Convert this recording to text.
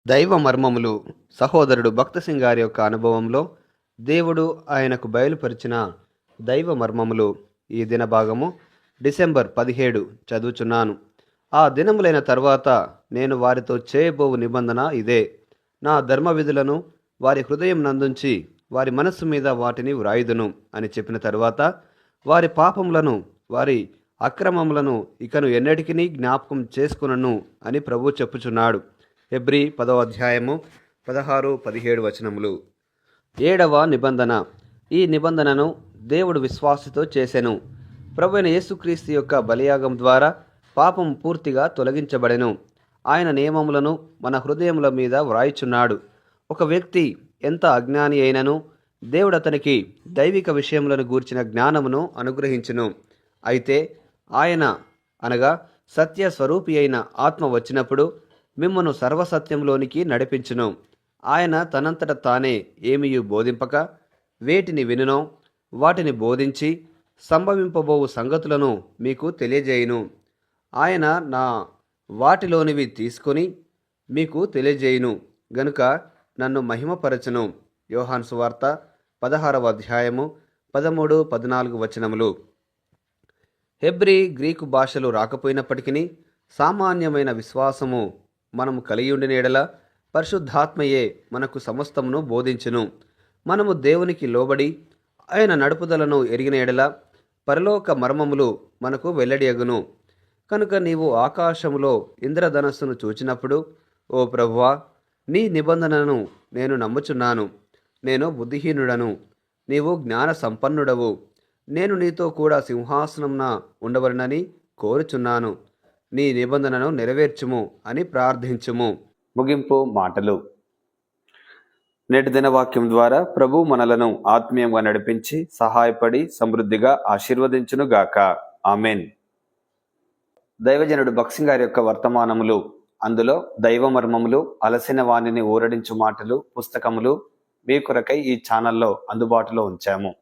దైవ మర్మములు సహోదరుడు భక్త సింగ్ గారి యొక్క అనుభవంలో దేవుడు ఆయనకు బయలుపరిచిన దైవ మర్మములు ఈ దిన భాగము డిసెంబర్ 17 చదువుచున్నాను. ఆ దినములైన తర్వాత నేను వారితో చేయబోవు నిబంధన ఇదే, నా ధర్మ విధులను వారి హృదయం నందుంచి వారి మనస్సు మీద వాటిని వ్రాయుదును అని చెప్పిన తరువాత, వారి పాపములను వారి అక్రమములను ఇకను ఎన్నటికీ జ్ఞాపకం చేసుకునను అని ప్రభు చెప్పుచున్నాడు. హెబ్రీ 10వ అధ్యాయము 16-17 వచనములు. 7వ నిబంధన. ఈ నిబంధనను దేవుడు విశ్వాసతో చేసెను. ప్రభువైన యేసుక్రీస్తు యొక్క బలియాగం ద్వారా పాపం పూర్తిగా తొలగించబడెను. ఆయన నియమములను మన హృదయముల మీద వ్రాయిచున్నాడు. ఒక వ్యక్తి ఎంత అజ్ఞాని అయినను దేవుడు అతనికి దైవిక విషయములను గూర్చిన జ్ఞానమును అనుగ్రహించును. అయితే ఆయన అనగా సత్య స్వరూపి అయిన ఆత్మ వచ్చినప్పుడు మిమ్మను సర్వసత్యంలోనికి నడిపించును. ఆయన తనంతట తానే ఏమియు బోధింపక వేటిని వినునో వాటిని బోధించి సంభవింపబోవు సంగతులను మీకు తెలియజేయును. ఆయన నా వాటిలోనివి తీసుకొని మీకు తెలియజేయును గనుక నన్ను మహిమపరచును. యోహాను సువార్త 16వ అధ్యాయము 13-14 వచనములు. హెబ్రీ గ్రీకు భాషలు రాకపోయినప్పటికీ సామాన్యమైన విశ్వాసము మనము కలిగి ఉండిన ఎడల పరిశుద్ధాత్మయే మనకు సమస్తమును బోధించును. మనము దేవునికి లోబడి ఆయన నడుపుదలను ఎరిగిన ఎడల పరలోక మర్మములు మనకు వెల్లడియగును. కనుక నీవు ఆకాశములో ఇంద్రధనస్సును చూచినప్పుడు, ఓ ప్రభువా, నీ నిబంధనను నేను నమ్ముచున్నాను. నేను బుద్ధిహీనుడను, నీవు జ్ఞాన సంపన్నుడవు. నేను నీతో కూడా సింహాసనంన ఉండవలనని కోరుచున్నాను. నీ నిబంధనను నెరవేర్చుము అని ప్రార్థించుము. ముగింపు మాటలు. నేటి దినవాక్యం ద్వారా ప్రభు మనలను ఆత్మీయంగా నడిపించి సహాయపడి సమృద్ధిగా ఆశీర్వదించునుగాక. ఆమెన్. దైవజనుడు భక్త సింగ్ గారి యొక్క వర్తమానములు, అందులో దైవ మర్మములు, అలసిన వాణిని ఊరడించు మాటలు పుస్తకములు మీ కొరకై ఈ ఛానల్లో అందుబాటులో ఉంచాము.